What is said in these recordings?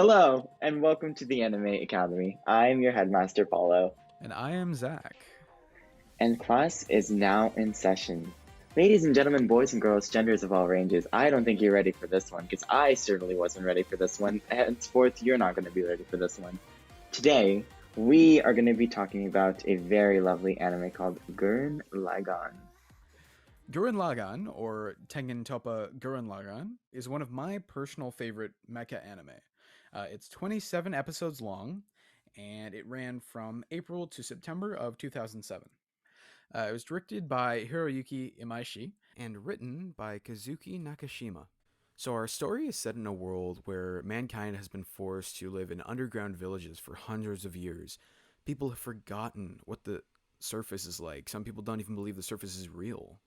Hello, and welcome to the Anime Academy. I am your headmaster, Paolo, And I am Zakk. and class is now in session. Ladies and gentlemen, boys and girls, genders of all ranges, I don't think you're ready for this one, because I certainly wasn't ready for this one. Henceforth, you're not going to be ready for this one. Today, we are going to be talking about a very lovely anime called Gurren Lagann. Gurren Lagann, or Tengen Toppa Gurren Lagann, is one of my personal favorite mecha anime. It's 27 episodes long, and it ran from April to September of 2007. It was directed by Hiroyuki Imaishi and written by Kazuki Nakashima. So, our story is set in a world where mankind has been forced to live in underground villages for hundreds of years. People have forgotten what the surface is like. Some people don't even believe the surface is real.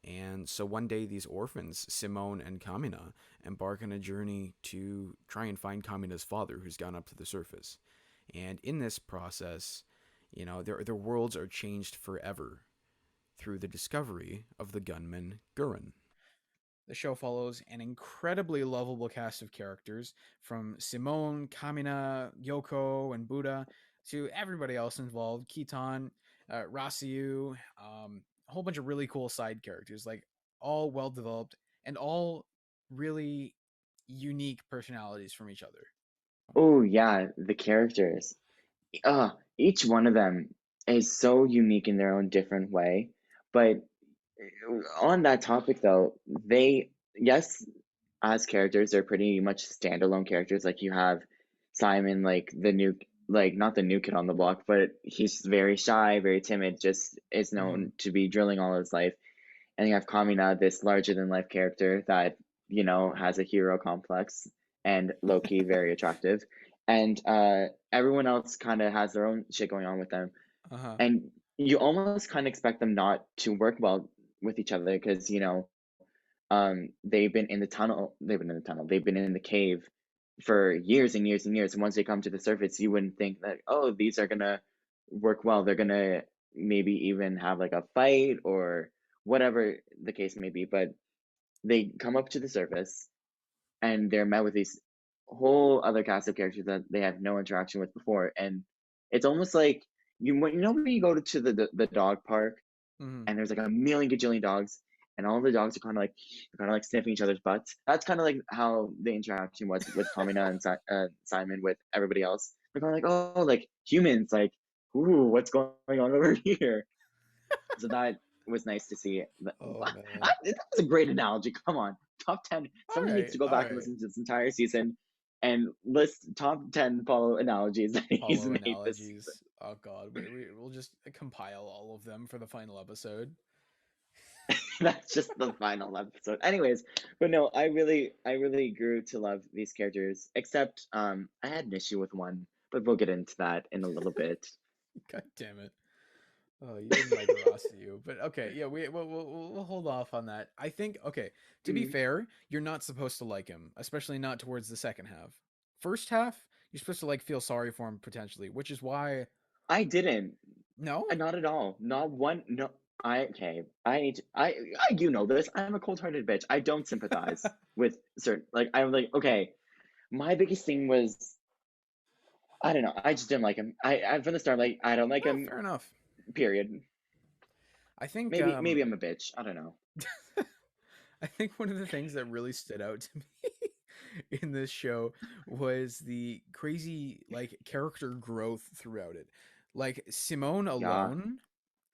And so one day, these orphans, Simone and Kamina, embark on a journey to try and find Kamina's father, who's gone up to the surface. And in this process, their worlds are changed forever through the discovery of the gunman Gurren. The show follows an incredibly lovable cast of characters, from Simone, Kamina, Yoko, and Buddha to everybody else involved, Kitan, Rasiu, a whole bunch of really cool side characters, like all well developed and all really unique personalities from each other. Oh, yeah, the characters. Each one of them is so unique in their own different way, but on that topic though, yes, as characters, they're pretty much standalone characters. Like you have Simon, like not the new kid on the block, but he's very shy, very timid, just is Mm-hmm. known to be drilling all his life. And you have Kamina, this larger than life character that, has a hero complex and low key very attractive. And everyone else kind of has their own shit going on with them, Uh huh. and you almost kind of expect them not to work well with each other because they've been in the cave for years and years and years, and once they come to the surface you wouldn't think that, oh, these are gonna work well. They're gonna maybe even have like a fight or whatever the case may be, but they come up to the surface and they're met with these whole other cast of characters that they have no interaction with before, and it's almost like when you go to the dog park Mm-hmm. and there's like a million gajillion dogs, and all the dogs are kind of like sniffing each other's butts. That's kind of like how the interaction was with Kamina and Simon with everybody else. They're kind of like, oh, like humans, like, ooh, what's going on over here? So that was nice to see. Oh man. That was a great analogy. Come on, top 10. All Someone needs right. to go All back and right. listen to this entire season and list top 10 Paulo analogies that he's Paulo made this season. analogies. Oh god, we'll just compile all of them for the final episode. That's just the final episode. Anyways, but no, I really grew to love these characters. Except, I had an issue with one, but we'll get into that in a little bit. God damn it. Oh, you didn't like Rossiu, but okay, yeah, we'll hold off on that. I think okay. To be Mm, fair, you're not supposed to like him, especially not towards the second half. First half, you're supposed to like feel sorry for him potentially, which is why I didn't. no. Not at all. Not one. No. Okay. I need to. You know this. I'm a cold-hearted bitch. I don't sympathize with certain. Like I'm like, okay. My biggest thing was, I don't know. I just didn't like him. I from the start, like, I don't like Well, him. fair enough. Period. I think Maybe I'm a bitch. I don't know. I think one of the things that really stood out to me in this show was the crazy like character growth throughout it. Like Simone Yeah. alone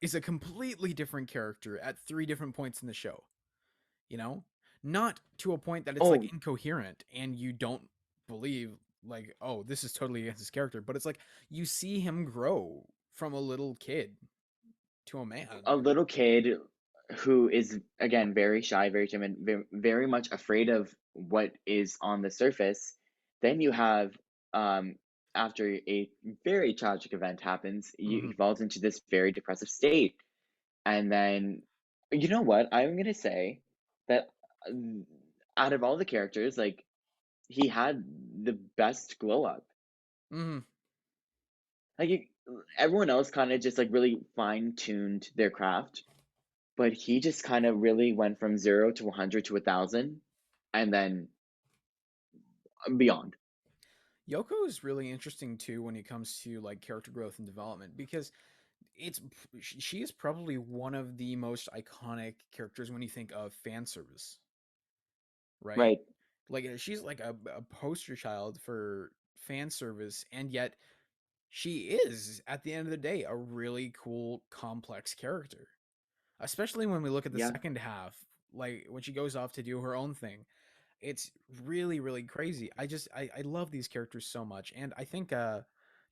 is a completely different character at three different points in the show, you know? Not to a point that it's like Oh, incoherent and you don't believe like, oh, this is totally against his character, but it's like you see him grow from a little kid to a man. a little kid who is again very shy, very timid, very much afraid of what is on the surface. Then you have, um, after a very tragic event happens, he Mhm. falls into this very depressive state, and then you know what? I'm gonna say that, uh, out of all the characters, like, he had the best glow up. Mhm. Like, everyone else kind of just like really fine tuned their craft, but he just kind of really went from 0 to 100 to 1,000 and then beyond. Yoko is really interesting too when it comes to like character growth and development because it's she is probably one of the most iconic characters when you think of fan service, right? Right. Like she's like a poster child for fan service, and yet she is at the end of the day a really cool, complex character. Especially when we look at the Yeah. second half, like when she goes off to do her own thing, it's really really crazy. I love these characters so much, and I think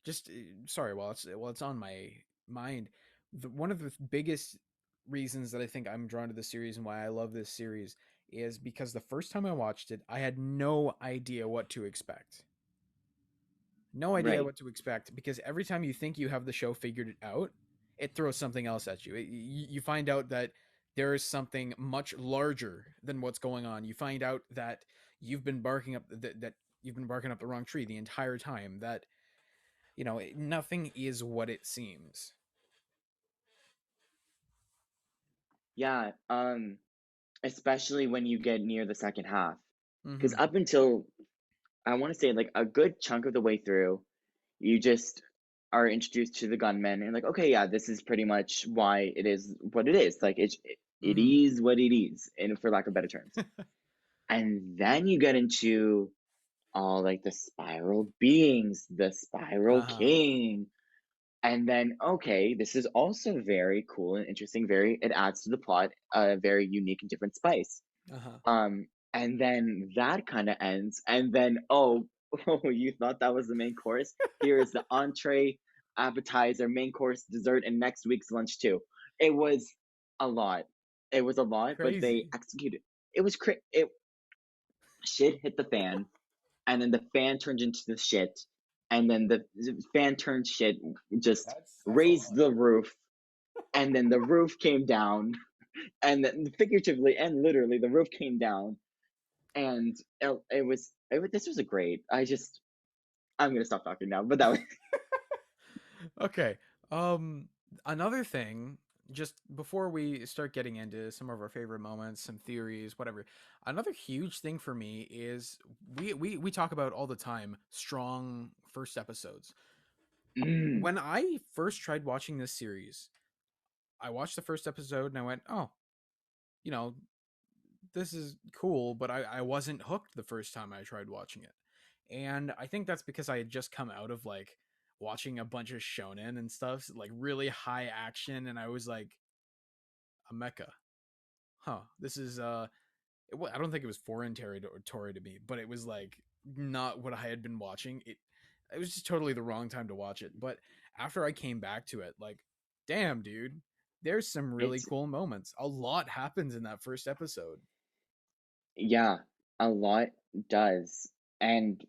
just sorry, while it's on my mind, one of the biggest reasons that I think I'm drawn to the series and why I love this series is because the first time I watched it, I had no idea what to expect. No idea Right. what to expect because every time you think you have the show figured out, it throws something else at you. You find out that there is something much larger than what's going on. You find out that you've been barking up that you've been barking up the wrong tree the entire time. That nothing is what it seems. Yeah. Especially when you get near the second half. Because Mm-hmm. up until I want to say like a good chunk of the way through, you just are introduced to the gunmen and like, okay, yeah, this is pretty much why it is what it is. Like it Mm-hmm. is what it is, and for lack of better terms. And then you get into all like the spiral beings, the spiral Uh-huh. king, and then okay, this is also very cool and interesting. Very, it adds to the plot a very unique and different spice. Uh-huh. And then that kind of ends, and then oh, oh, you thought that was the main course? Here is the entree, appetizer, main course, dessert, and next week's lunch too. It was a lot. It was a lot, but they Crazy. executed. It was it shit hit the fan, and then the fan turned into the shit, and then the fan turned shit, just That's a raised lot. the roof, and then the roof came down, and then figuratively and literally the roof came down, and this was a great. I'm gonna stop talking now, but that was Okay. Um, Another thing, just before we start getting into some of our favorite moments, some theories, whatever. Another huge thing for me is we talk about all the time strong first episodes. mm, When I first tried watching this series, I watched the first episode and I went, "Oh, you know, this is cool," but I wasn't hooked the first time I tried watching it. And I think that's because I had just come out of like watching a bunch of shonen and stuff, like really high action, and I was like, a mecha. Huh. This is I don't think it was foreign territory to me, but it was like not what I had been watching. It was just totally the wrong time to watch it. But after I came back to it, like, damn, dude, there's some really it's cool moments. A lot happens in that first episode. yeah, a lot does, and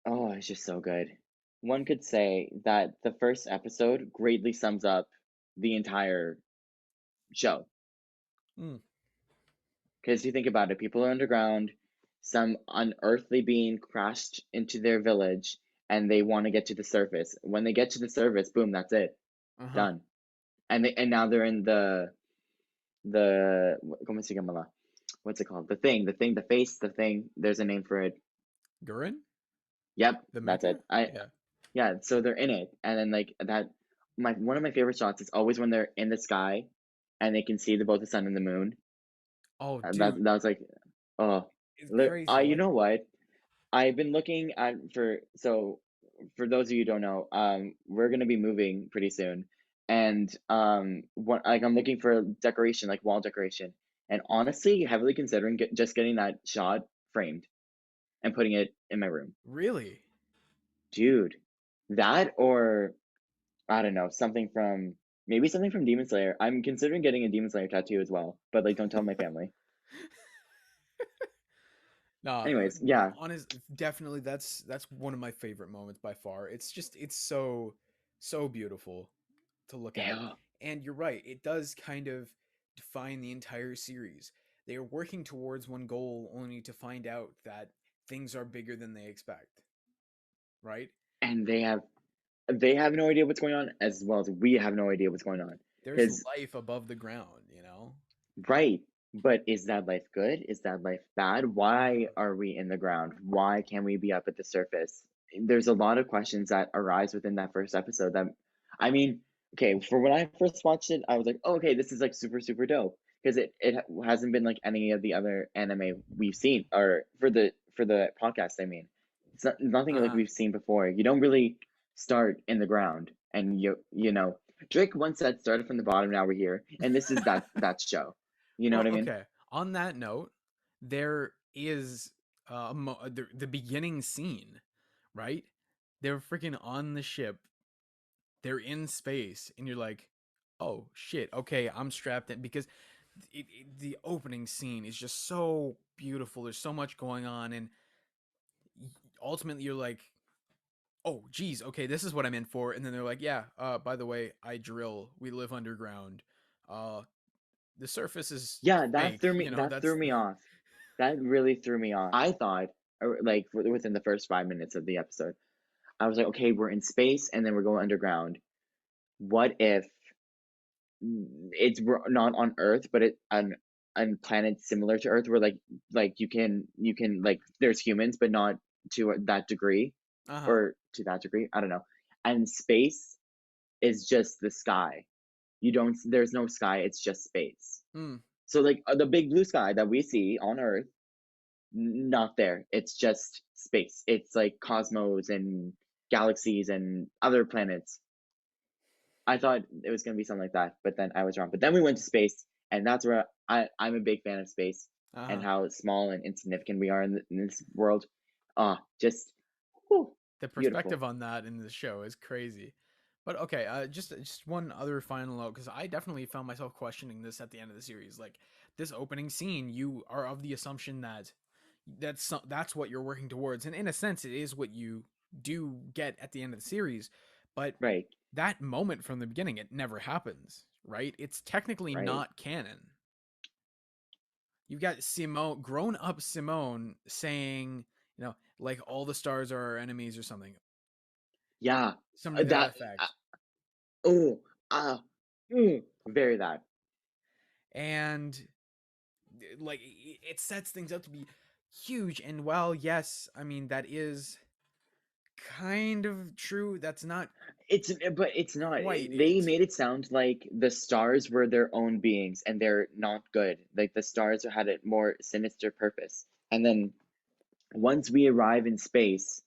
oh, it's just so good. One could say that the first episode greatly sums up the entire show. Mm, Because you think about it, people are underground, some unearthly being crashed into their village, and they want to get to the surface. When they get to the surface, boom, that's it, uh-huh. done. And now they're in the ¿cómo se llama la? What's it called? The face, the thing. There's a name for it. Gurren? Yep, The that's it. mecha? I Yeah. Yeah. So they're in it, and then like that. My one of my favorite shots is always when they're in the sky, and they can see both the sun and the moon. Oh, And that dude, that was like, oh, it's crazy. you Like, know what? I've been looking at for those of you who don't know, we're gonna be moving pretty soon, and what like I'm looking for decoration, like wall decoration, and honestly, heavily considering just getting that shot framed and putting it in my room, really? dude. That or I don't know, maybe something from Demon Slayer. I'm considering getting a Demon Slayer tattoo as well, but like don't tell my family. Nah, Anyways, yeah, honest, definitely that's one of my favorite moments by far. It's so beautiful to look at. yeah, And you're right, it does kind of define the entire series. They are working towards one goal only to find out that things are bigger than they expect, right? and they have no idea what's going on as well as we have no idea what's going on. There's Because, life above the ground, you know? right, but is that life good? Is that life bad? Why Uh-huh. are we in the ground? Why can't we be up at the surface? there's a lot of questions that arise within that first episode that, I mean, okay, for when I first watched it, I was like, oh, okay, this is like super, super dope. Because it hasn't been like any of the other anime we've seen, or for the podcast, I mean. It's not, nothing like Uh-huh. we've seen before. You don't really start in the ground, and you know, Drake once said started from the bottom, now we're here. And this is that show. You know Well, what I mean? okay. On that note, there is the beginning scene, right? They're freaking on the ship. They're in space, and you're like, "Oh shit! Okay, I'm strapped in." Because the opening scene is just so beautiful. There's so much going on, and ultimately, you're like, "Oh, geez, okay, this is what I'm in for." And then they're like, "Yeah, by the way, I drill. We live underground. Uh, the surface is Yeah, fake." You know, that that's threw me off. That really threw me off. I thought, or like within the first 5 minutes of the episode, I was like, okay, we're in space and then we're going underground. What if we're not on Earth, but it on planets similar to Earth, where like you can like there's humans, but not to that degree, uh huh. or to that degree. I don't know. And space is just the sky. You don't. There's no sky. It's just space. Hmm. So like the big blue sky that we see on Earth, not there. It's just space. It's like cosmos and galaxies and other planets. I thought it was going to be something like that, but then I was wrong. But then we went to space, and that's where I'm a big fan of space Uh and huh. how small and insignificant we are in this world. Just whew, The beautiful. perspective on that in the show is crazy. But okay, just one other final note, because I definitely found myself questioning this at the end of the series. Like this opening scene, you are of the assumption that that's what you're working towards, and in a sense, it is what you do get at the end of the series. But Right, that moment from the beginning, it never happens, right? It's technically right. not canon. You've got Simone, grown up Simone, saying, like all the stars are our enemies or something, Yeah, something to that that. Uh, effect. oh, ah, very that. And like it sets things up to be huge. And while yes, I mean that is kind of true, that's not But it's not. quite They it. made it sound like the stars were their own beings, and they're not good. Like the stars had a more sinister purpose. And then once we arrive in space,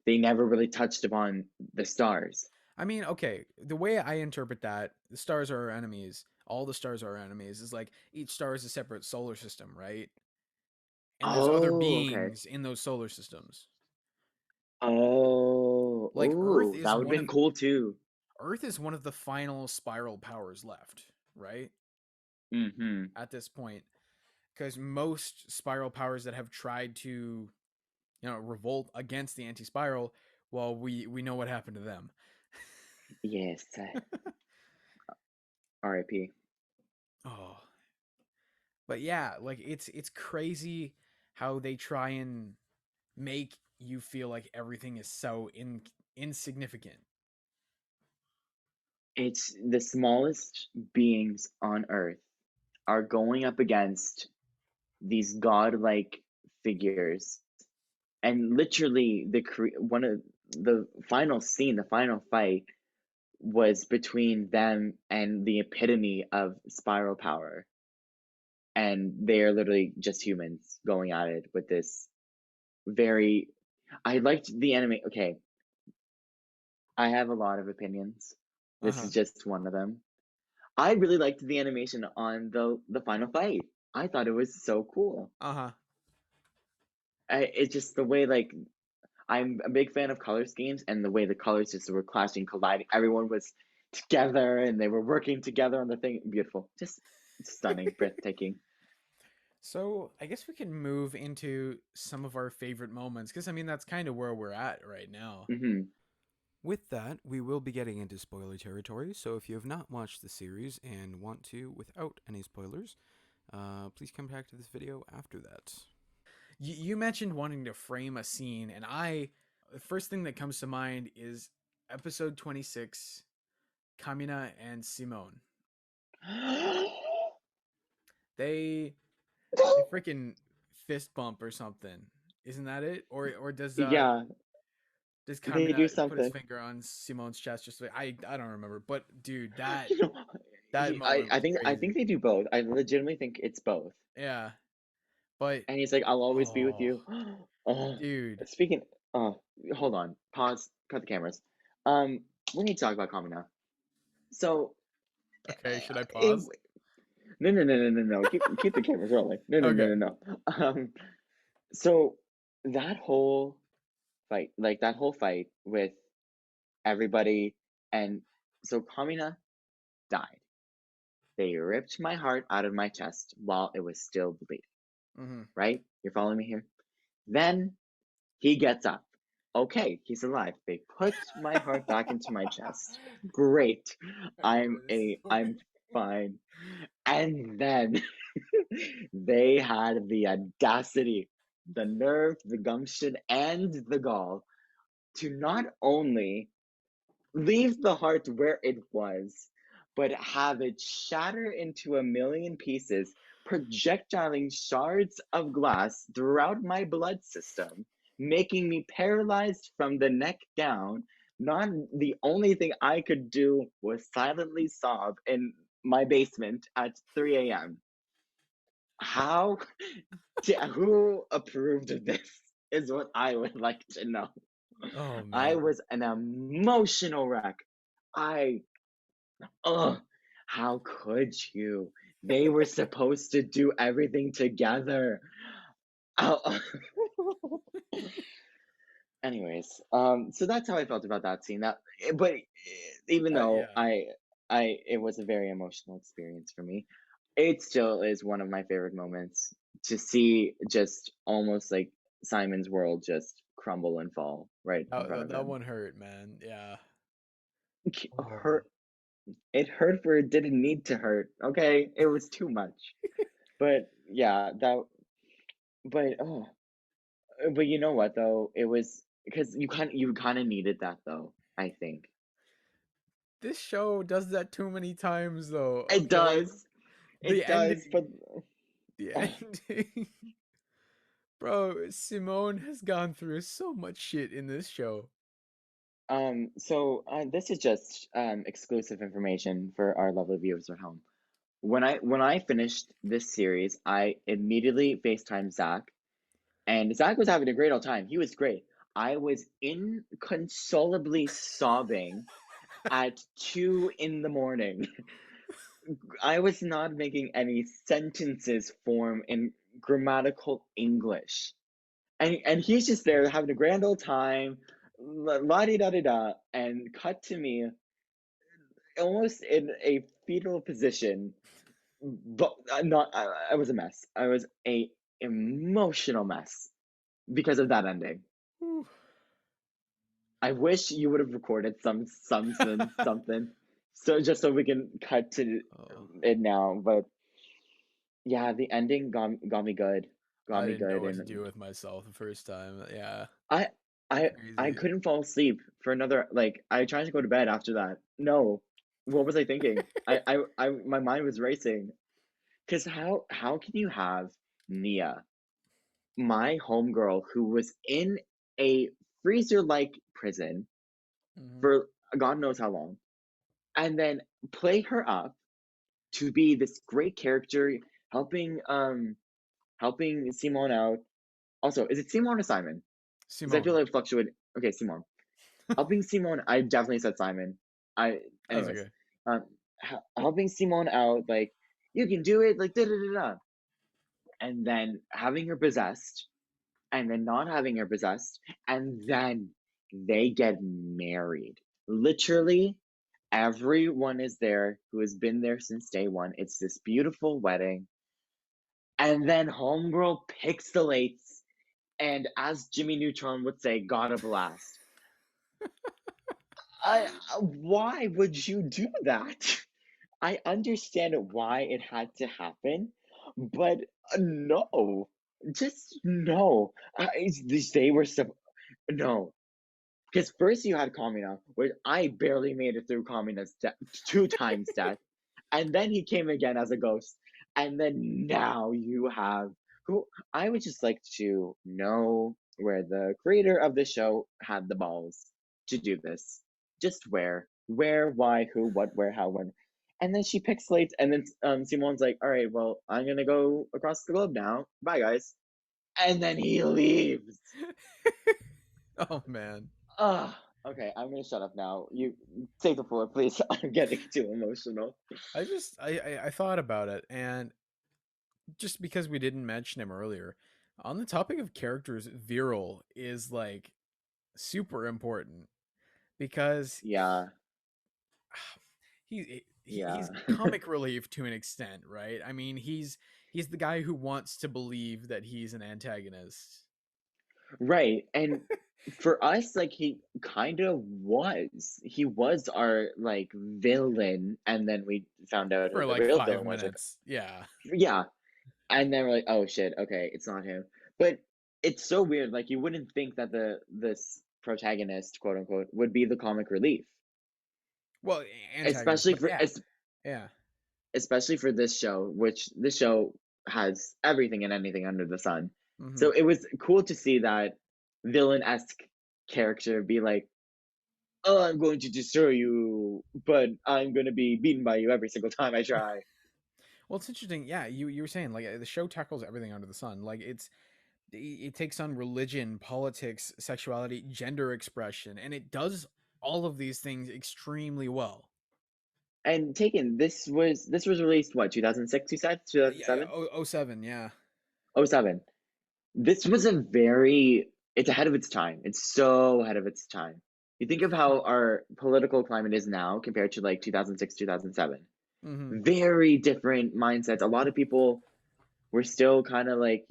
they never really touched upon the stars. I mean, okay, the way I interpret that, the stars are our enemies, all the stars are our enemies, is like each star is a separate solar system, right? And there's other Oh, okay. beings in those solar systems. Oh, Like oh, that would have been cool too. Earth is one of the final spiral powers left, right? Mm-hmm. At this point, because most spiral powers that have tried to, revolt against the anti-spiral, well, we know what happened to them. Yes. R.I.P. Oh, but yeah, like it's crazy how they try and make you feel like everything is so insignificant. It's the smallest beings on Earth are going up against these godlike figures, and literally one of the final scene, the final fight, was between them and the epitome of spiral power, and they're literally just humans going at it with this very. I liked the anime. Okay, I have a lot of opinions. Uh This huh. is just one of them. I really liked the animation on the final fight. I thought it was so cool. Uh huh. It's just the way, like, I'm a big fan of color schemes, and the way the colors just were clashing, colliding. Everyone was together and they were working together on the thing. Beautiful, just stunning, breathtaking. So I guess we can move into some of our favorite moments, because I mean that's kind of where we're at right now. Hmm. With that, we will be getting into spoiler territory, so if you have not watched the series and want to without any spoilers, please come back to this video after that. You mentioned wanting to frame a scene, and the first thing that comes to mind is episode 26, Kamina and Simone. They they freaking fist bump or something. Isn't that it? Or does Yeah, Does They do Kamina put his something. finger on Simone's chest? Just like I don't remember, but dude, that You know, that I moment I was think I crazy. think they do both. I legitimately think it's both. Yeah, but And he's like, "I'll always be with oh, you." Oh, dude. speaking. Oh, hold on. Pause. Cut the cameras. Um, we need to talk about Kami now. So, Okay, should I it, pause? no, no, no, no, no, no. Keep the cameras rolling. No, no, no, Okay. no, no. So that whole fight, like that whole fight with everybody, and so Kamina died. They ripped my heart out of my chest while it was still bleeding. Mm-hmm. Right? You're following me here? Then he gets up. Okay, he's alive. They put my heart back into my chest. Great. It was so I'm fine. And then they had the audacity, the nerve, the gumption, and the gall to not only leave the heart where it was, but have it shatter into a million pieces, projectiling shards of glass throughout my blood system, making me paralyzed from the neck down. Not the only thing I could do was silently sob in my basement at 3 a.m. How who approved of this is what I would like to know. Oh I man. was an emotional wreck. I Ugh, how could you? They were supposed to do everything together. Oh, anyways, so that's how I felt about that scene. But even though Yeah. it was a very emotional experience for me, it still is one of my favorite moments to see just almost like Simon's world just crumble and fall right in front of That him. one hurt, man. Yeah. Oh. Hurt. It hurt where it didn't need to hurt. Okay, it was too much. But yeah, but oh, but you know what though? It was because you kind of needed that though, I think. This show does that too many times though. It Okay. does. The It does, ending. but The oh, ending. Bro, Simone has gone through so much shit in this show. this is just exclusive information for our lovely viewers at home. When I finished this series, I immediately FaceTimed Zach, and Zach was having a great old time. He was great. I was inconsolably sobbing at 2 in the morning. I was not making any sentences form in grammatical English. And he's just there having a grand old time, la di da di da, and cut to me almost in a fetal position. But I was a mess. I was a emotional mess because of that ending. Whew. I wish you would have recorded something, so just so we can cut to Oh, it now. But yeah, the ending got me good, got I me didn't know good, what to and do with myself the first time. Yeah. I I Crazy. couldn't fall asleep for another like I tried to go to bed after that. No, what was I thinking? My mind was racing because how can you have Nia, my homegirl, who was in a freezer-like prison Hmm. for God knows how long, and then play her up to be this great character helping helping Simone out. Also, is it Simone or Simon? Because I feel Simone. like fluctuate. Okay, Simone. Helping Simone, I definitely said Simon. I That's anyways, okay. um, helping Simone out, like you can do it, like da da da da, and then having her possessed, and then not having her possessed, and then they get married. Literally, everyone is there who has been there since day one. It's this beautiful wedding. And then Homegirl pixelates and, as Jimmy Neutron would say, got a blast. Why would you do that? I understand why it had to happen, but no, just no. They were no. Because first you had Kamina, where I barely made it through Kamina's two times death, and then he came again as a ghost, and then now you have who I would just like to know. where the creator of the show had the balls to do this. Just where, why, who, what, where, how, when. And then she pixelates, and then Simon's like, all right, well, I'm gonna go across the globe now. Bye, guys. And then he leaves. Oh man. Ugh. Okay, I'm gonna shut up now. You take the floor, please. I'm getting too emotional. I thought about it, and just because we didn't mention him earlier, on the topic of characters, Viral is like super important because Yeah, he's yeah. comic relief to an extent, right? I mean, he's the guy who wants to believe that he's an antagonist. Right. And for us, like he kind of was. He was our like villain, and then we found out who For the like real five villain was. Like, minutes. Yeah. yeah. And then we're like, oh shit, okay, it's not him. But it's so weird. Like you wouldn't think that the this protagonist, quote unquote, would be the comic relief, Well, antagonist, especially but for yeah. Yeah. especially for this show, which this show has everything and anything under the sun. Mm-hmm. So it was cool to see that villain-esque character be like, "Oh, I'm going to destroy you, but I'm going to be beaten by you every single time I try." Well, it's interesting. Yeah, you were saying like the show tackles everything under the sun. Like it takes on religion, politics, sexuality, gender expression, and it does all of these things extremely well. And Taken, this was released what, 2006, you said? Yeah, 2007? oh 07, yeah. Oh, 07. This was a very it's ahead of its time. It's so ahead of its time. You think of how our political climate is now compared to like 2006, 2007. Mm-hmm. Very different mindsets. A lot of people were still kind of like,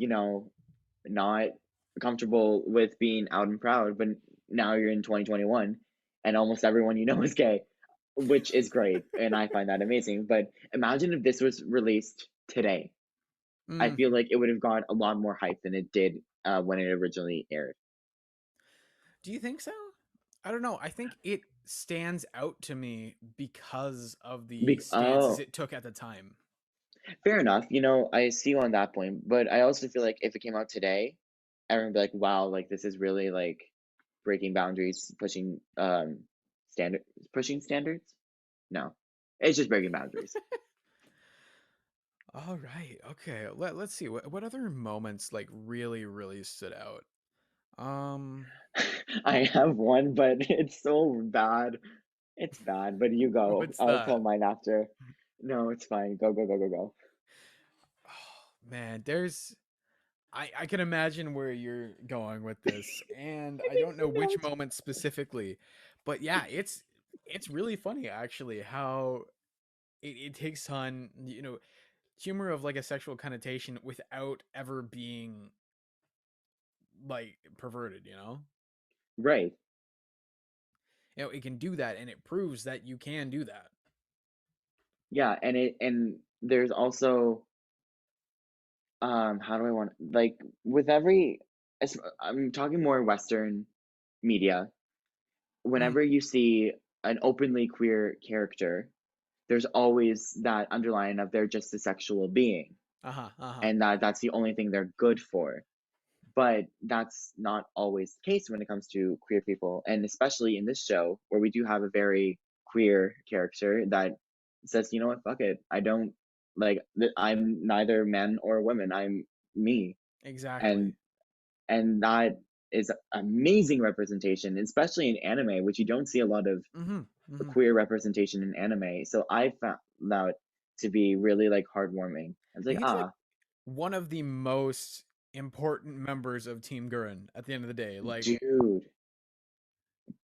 not comfortable with being out and proud, but now you're in 2021 and almost everyone you know is gay, which is great. And I find that amazing. But imagine if this was released today. I Mm. feel like it would have got a lot more hype than it did when it originally aired. Do you think so? I don't know. I think it stands out to me because of the stances Oh, it took at the time. fair enough. I see you on that point, but I also feel like if it came out today, everyone would be like, "Wow, like this is really like breaking boundaries, standard, pushing standards." No, it's just breaking boundaries. All right. Okay. Let's see. What other moments like really stood out? Um, I have one, but it's so bad. It's bad, but you go. what's I'll tell that? mine after. No, it's fine. Go, go, go, go, go. Oh, man, there's I can imagine where you're going with this, and It I don't makes know me which melt. moment specifically, but yeah, it's really funny actually how it takes on humor of like a sexual connotation without ever being like perverted. Right. It can do that, and it proves that you can do that. Yeah, and there's also how do I want like with every I'm talking more Western media. Mm, Whenever you see an openly queer character, there's always that underline of they're just a sexual being, uh-huh, uh-huh. and that's the only thing they're good for. But that's not always the case when it comes to queer people, and especially in this show where we do have a very queer character that says, you know what, fuck it, I don't like I'm neither man or woman, I'm me. and Exactly. and that is amazing representation, especially in anime, which you don't see a lot of Mm-hmm. Mm-hmm. queer representation in anime. So I found that to be really like heartwarming. I was like, He's like ah, one of the most important members of Team Gurren at the end of the day. Like, dude,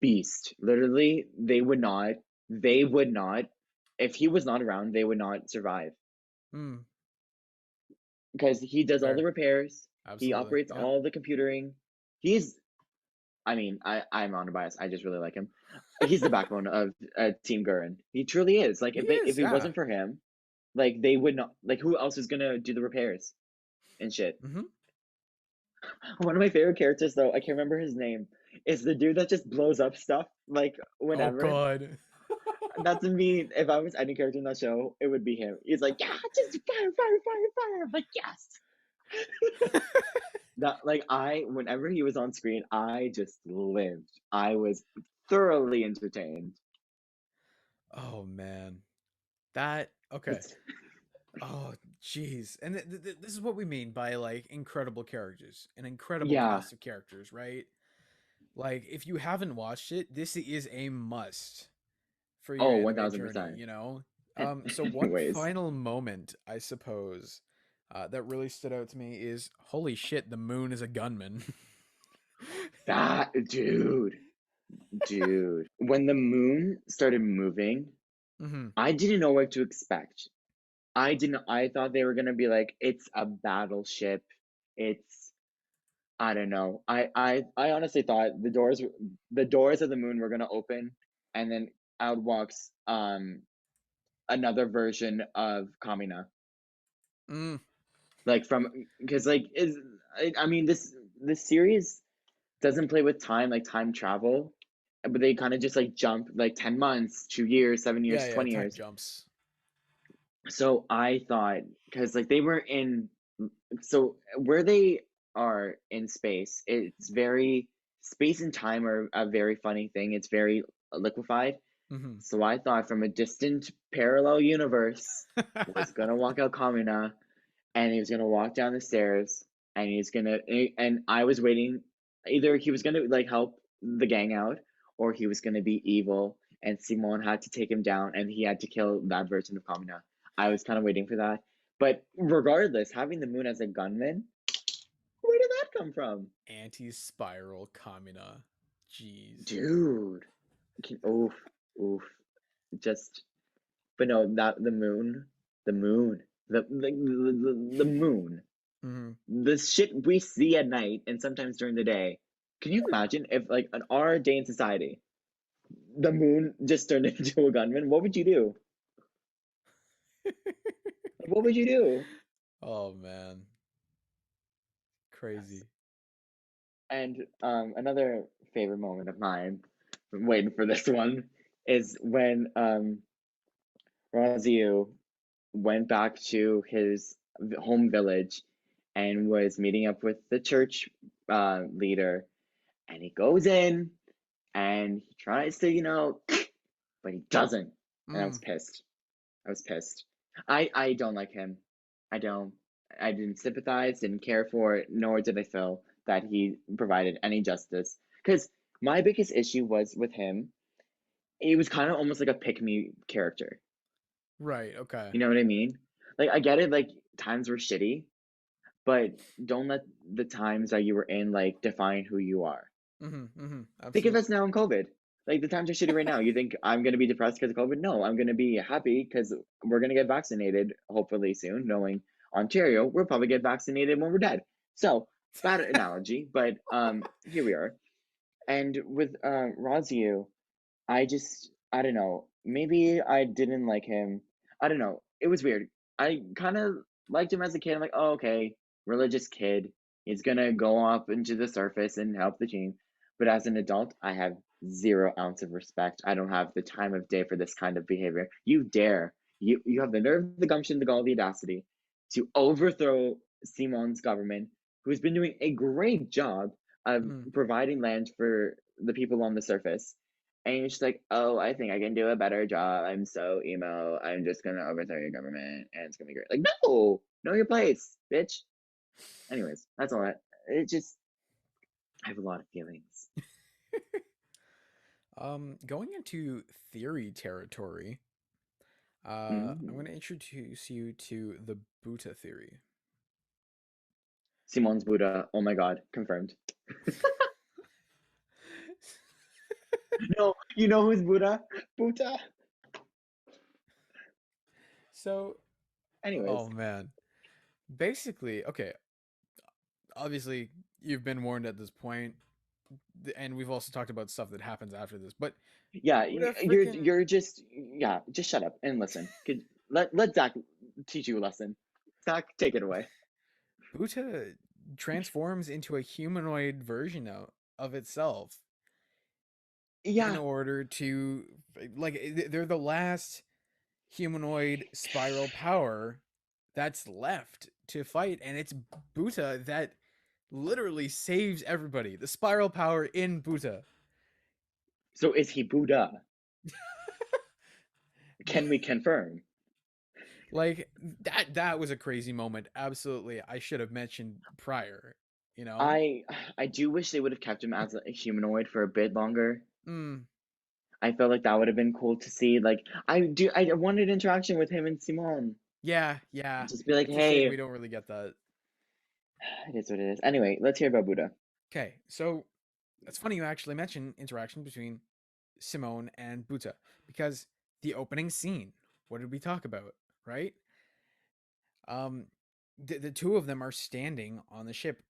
beast. Literally, they would not, if he was not around, they would not survive mm, because he does all the fair. repairs, he Absolutely. operates Yeah. all the computering. He's, I mean, I'm on a bias. I just really like him. He's the backbone of Team Gurren. He truly is. Like He if is, it yeah. wasn't for him, like they would not. Like who else is gonna do the repairs and shit? Hmm. One of my favorite characters, though, I can't remember his name, is the dude that just blows up stuff like Oh whenever. god. That's me. If I was any character in that show, it would be him. He's like, yeah, just fire, fire, fire, fire. I'm like, yes. That like I whenever he was on screen, I just lived. I was thoroughly entertained. Oh man. That okay. It's Oh jeez. And this is what we mean by like incredible characters, an incredible yeah. cast of characters, right? Like if you haven't watched it, this is a must for your Oh, anime journey, 1000%. you know? So one Anyways, final moment, I suppose, that really stood out to me is holy shit, the moon is a gunman. that dude. When the moon started moving, Hmm. I didn't know what to expect. I thought they were gonna be like, it's a battleship. It's I don't know. I honestly thought the doors of the moon were gonna open, and then out walks another version of Kamina. Mm, Like from because like is I mean this series doesn't play with time like time travel, but they kind of just like jump like 10 months, 2 years, seven yeah, years, yeah, 20 time years. jumps. So I thought because like they were in so where they are in space, it's very space and time are a very funny thing. It's very liquefied. Hmm. So I thought from a distant parallel universe was gonna walk out Kamina and he was gonna walk down the stairs and he's gonna and I was waiting either he was gonna like help the gang out or he was gonna be evil and Simon had to take him down and he had to kill that version of Kamina. I was kind of waiting for that. But regardless, having the moon as a gunman, where did that come from? Anti-spiral Kamina. Jeez. Dude. Oof, oof. Just but no, that the moon, the moon. Hmm. The shit we see at night and sometimes during the day. Can you imagine if, like, on our day in society, the moon just turned into a gunman? What would you do? Like, what would you do? Oh man, Yes. crazy. And another favorite moment of mine, I'm waiting for this one, is when Raziu went back to his home village and was meeting up with the church leader, and he goes in and he tries to, but he doesn't. And I was Mm. pissed. I was pissed. I don't like him. I don't. I didn't sympathize, didn't care for it, nor did I feel that he provided any justice. Because my biggest issue was with him. He was kind of almost like a pick me character. Right. Okay. You know what I mean? Like I get it. Like times were shitty, but don't let the times that you were in like define who you are. Hmm. Hmm. Think of us Absolutely. now in COVID. Like the times are shitty right now. You think I'm gonna be depressed because of COVID? No, I'm gonna be happy because we're gonna get vaccinated hopefully soon. Knowing Ontario, we'll probably get vaccinated when we're dead. So bad analogy, but here we are. And with Raziu, I don't know. Maybe I didn't like him. I don't know. It was weird. I kind of liked him as a kid. I'm like, oh, okay, religious kid. He's gonna go up into the surface and help the team. But as an adult, I have 0 ounce of respect. I don't have the time of day for this kind of behavior. You dare. You have the nerve, the gumption, the gall, the audacity to overthrow Simon's government, who's been doing a great job of Hmm. providing land for the people on the surface and you're just like, oh, I think I can do a better job. I'm so emo. I'm just gonna overthrow your government, and it's gonna be great. Like, no, know your place, bitch. Anyways, that's all. It just, I have a lot of feelings. Going into theory territory, I'm going Mm. to introduce you to the Buddha theory. Simon's Buddha. Oh my God, confirmed. No, you know who's Buddha? Buddha. So, oh Anyways, man, basically, okay. Obviously, you've been warned at this point, and we've also talked about stuff that happens after this. But yeah, Buddha freaking you're just just shut up and listen. Let Zakk teach you a lesson. Zakk, take it away. Buddha transforms into a humanoid version of itself in Yeah, order to like they're the last humanoid spiral power that's left to fight, and it's Buddha that literally saves everybody. The spiral power in Buta. So is he Buddha? Can we confirm? Like that was a crazy moment. Absolutely. I should have mentioned prior, you know? I I do wish they would have kept him as a humanoid for a bit longer. Mm, I felt like that would have been cool to see. Like I wanted interaction with him and Simone. yeah, yeah. Just be like, It's a shame hey, we don't really get that. it is what it is. Anyway, let's hear about Buddha. Okay, so it's funny you actually mention interaction between Simone and Buta because the opening scene, what did we talk about, right? Um, the two of them are standing on the ship,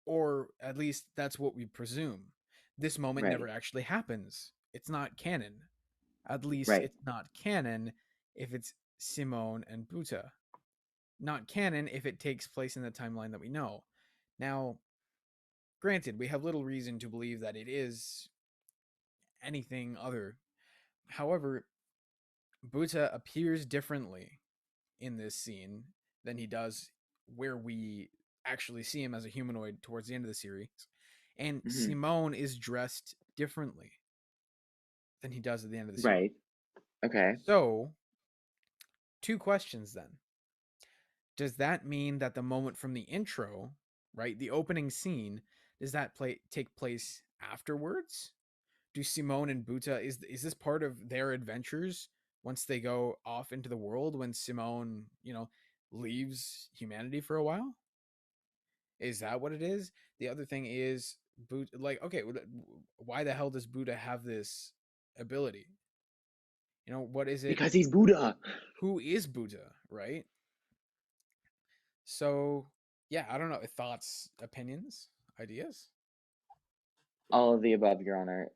or at least that's what we presume. This moment Right, never actually happens. It's not canon. At least right. it's not canon if it's Simone and Buta. Not canon if it takes place in the timeline that we know. Now, granted, we have little reason to believe that it is anything other. However, Buta appears differently in this scene than he does where we actually see him as a humanoid towards the end of the series. And Hmm. Simone is dressed differently than he does at the end of the series. Right. Okay. So, two questions then. Does that mean that the moment from the intro, right, the opening scene, does that take place afterwards? Do Simone and Buta is this part of their adventures once they go off into the world when Simone, leaves humanity for a while? Is that what it is? The other thing is Buta, like, okay, why the hell does Buta have this ability? What is it? Because he's Buddha. Who is Buta, right? So, yeah, I don't know. Thoughts, opinions, ideas? All of the above, Your Honor.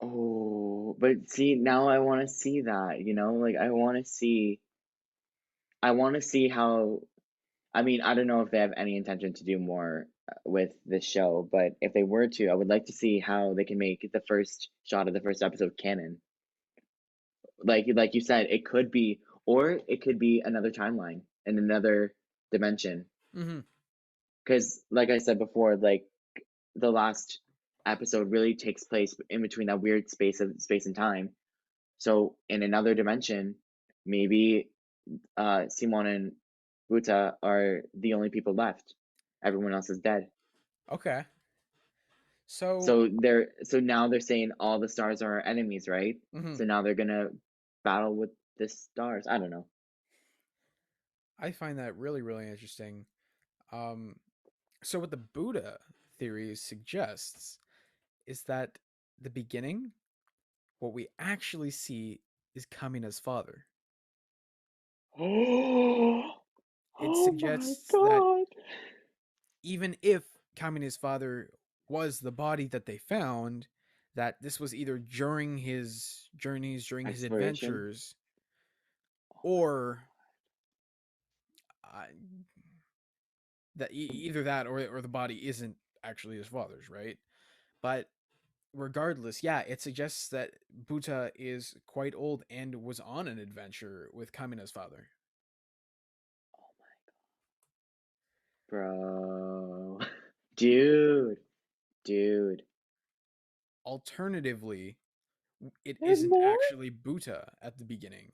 Oh, but see, now I want to see that, like I want to see how, I mean, I don't know if they have any intention to do more with this show, but if they were to, I would like to see how they can make the first shot of the first episode canon. Like you said, it could be, or it could be another timeline in another dimension. Mm-hmm. Because, like I said before, like the last episode really takes place in between that weird space and time. So in another dimension, maybe Simon and Buta are the only people left. Everyone else is dead. Okay. So, So now they're saying all the stars are our enemies, right? mhm, So now they're gonna battle with the stars. I don't know. I find that really, really interesting. Um, so what the Buddha theory suggests is that the beginning, what we actually see is Kamina's father. Oh, It oh my suggests that God. even if Kamina's father was the body that they found, that this was either during his journeys, during his Exploration. adventures, or uh, that either that or the body isn't actually his father's, right? But regardless, yeah, it suggests that Buta is quite old and was on an adventure with Kamina's father. Bro. Dude. Dude. Alternatively, it There's isn't more? actually Buta at the beginning.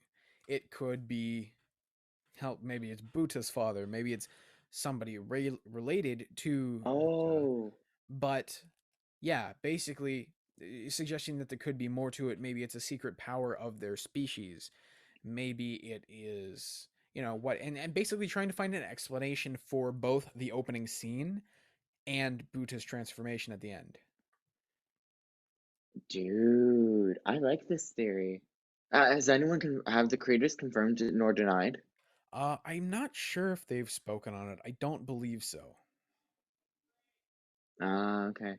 It could be, hell, maybe it's Buta's father, maybe it's somebody related to Buta. Oh. But yeah, basically suggesting that there could be more to it. Maybe it's a secret power of their species. Maybe it is, what, and basically trying to find an explanation for both the opening scene and Buta's transformation at the end. Dude. I like this theory. Has anyone have the creators confirmed nor denied? I'm not sure if they've spoken on it. I don't believe so. Okay.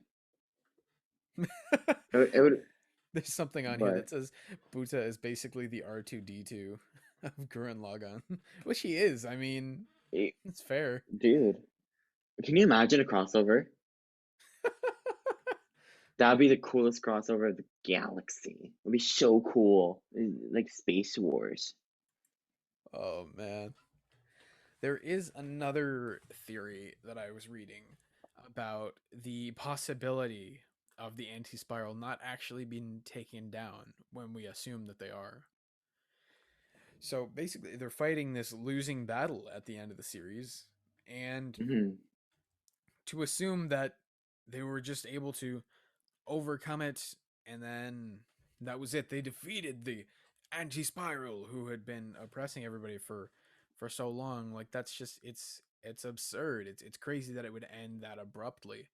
It would, There's something on here but that says Buta is basically the R2D2 of Gurren Lagann, which he is. I mean, eh, it's fair. dude, can you imagine a crossover? That'd be the coolest crossover of the galaxy. It'd be so cool. Like Space Wars. Oh man. There is another theory that I was reading about the possibility of the anti-spiral not actually being taken down when we assume that they are. So basically, they're fighting this losing battle at the end of the series, and Hmm. to assume that they were just able to overcome it, and then that was it. They defeated the anti-spiral who had been oppressing everybody for so long. Like that's just it's absurd. It's crazy that it would end that abruptly.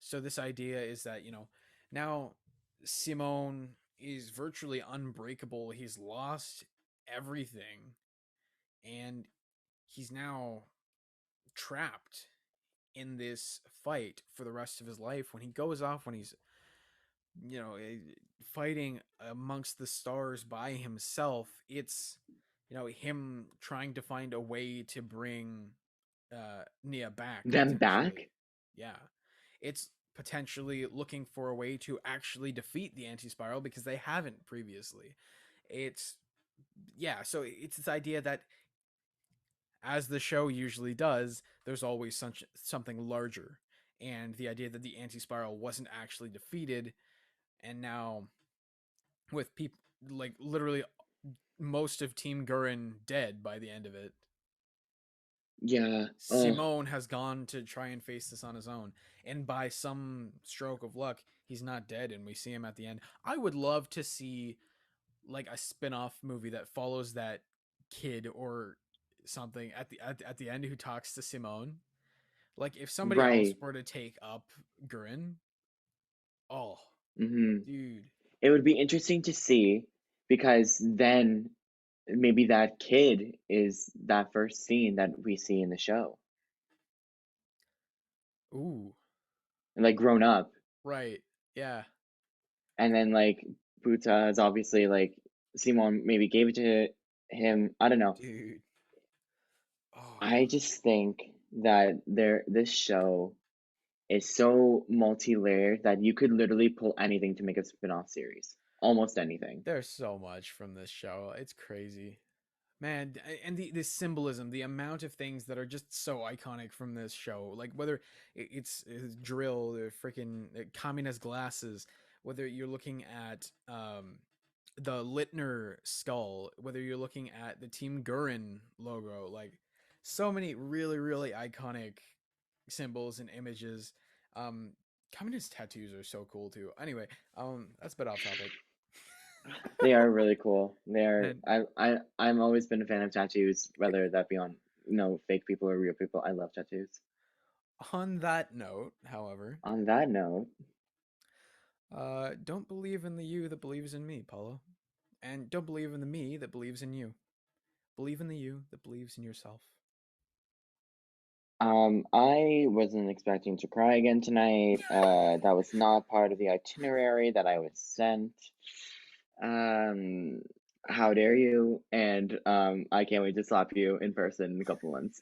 So this idea is that, now Simone is virtually unbreakable. He's lost everything, and he's now trapped in this fight for the rest of his life. When he goes off, when he's fighting amongst the stars by himself, it's him trying to find a way to bring Nia back Them potentially. back? Yeah, it's potentially looking for a way to actually defeat the anti-spiral because they haven't previously. It's Yeah, so it's this idea that, as the show usually does, there's always something larger, and the idea that the anti-spiral wasn't actually defeated, and now with people like literally most of Team Gurren dead by the end of it, Yeah. Oh, Simone has gone to try and face this on his own. And by some stroke of luck, he's not dead and we see him at the end. I would love to see like a spin-off movie that follows that kid or something at the end who talks to Simone. Like if somebody else right. were to take up Gurren, oh, Hmm. dude. It would be interesting to see because then maybe that kid is that first scene that we see in the show, Ooh, like grown up. right. Yeah, And then like Buta is obviously like Simon maybe gave it to him. I don't know. dude. Oh, I just think that this show is so multi-layered that you could literally pull anything to make a spin-off series. Almost anything. there's so much from this show. It's crazy. Man, and the symbolism, the amount of things that are just so iconic from this show, like whether it's drill, the freaking communist glasses, whether you're looking at the Littner skull, whether you're looking at the Team Gurren logo, like so many really really iconic symbols and images. Um, Communist tattoos are so cool too. Anyway, that's a bit off topic. They are really cool. They are. And I'm always been a fan of tattoos, whether that be on fake people or real people. I love tattoos. on that note, however, On that note, don't believe in the you that believes in me, Paolo. And don't believe in the me that believes in you. Believe in the you that believes in yourself. I wasn't expecting to cry again tonight. That was not part of the itinerary that I was sent. Um, how dare you? And I can't wait to slap you in person in a couple months.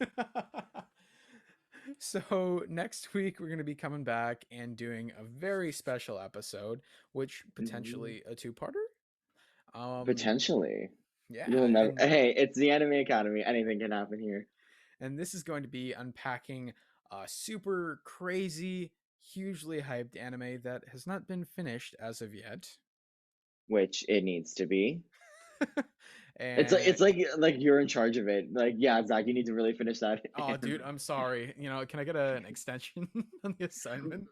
So, next week we're going to be coming back and doing a very special episode, which Hmm. potentially a two-parter. Um, Potentially. You'll yeah, never. Hey, it's the Anime Academy. Anything can happen here, and this is going to be unpacking a super crazy, hugely hyped anime that has not been finished as of yet. which it needs to be. It's like And it's like you're in charge of it. Like, yeah, Zach, you need to really finish that oh, dude, anime. I'm sorry. Can I get an extension on the assignment?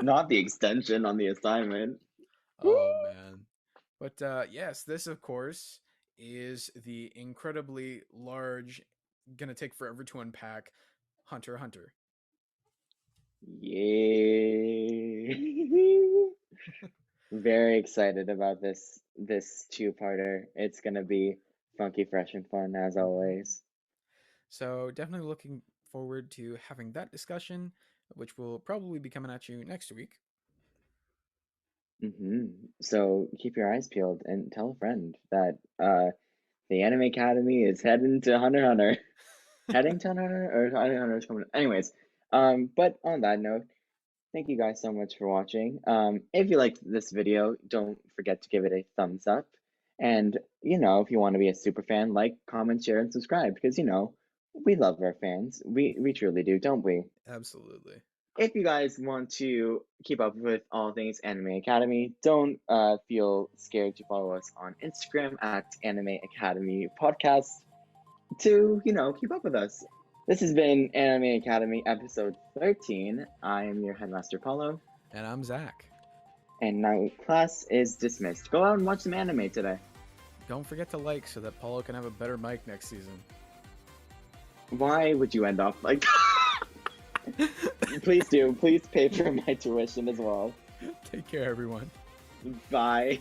Not the extension on the assignment. Woo! Oh man. But yes, this of course is the incredibly large, gonna take forever to unpack Hunter x Hunter. Yay! Very excited about this two-parter. It's gonna be funky, fresh, and fun as Mhm. always. So definitely looking forward to having that discussion, which will probably be coming at you next week. Hmm. So keep your eyes peeled and tell a friend that the Anime Academy is heading to Hunter x Hunter. Heading to Hunter x Hunter or Hunter x Hunter is coming. Anyways, but on that note, thank you guys so much for watching. If you liked this video, don't forget to give it a thumbs up. And if you want to be a super fan, like, comment, share, and subscribe because We love our fans. We truly do, don't we? Absolutely. If you guys want to keep up with all things Anime Academy, don't feel scared to follow us on Instagram at Anime Academy Podcast to, keep up with us. This has been Anime Academy episode 13. I am your headmaster, Paolo, And I'm Zakk. and now class is dismissed. Go out and watch some anime today. Don't forget to like so that Paolo can have a better mic next season. Why would you end off like Please do. Please pay for my tuition as well. Take care, everyone. Bye.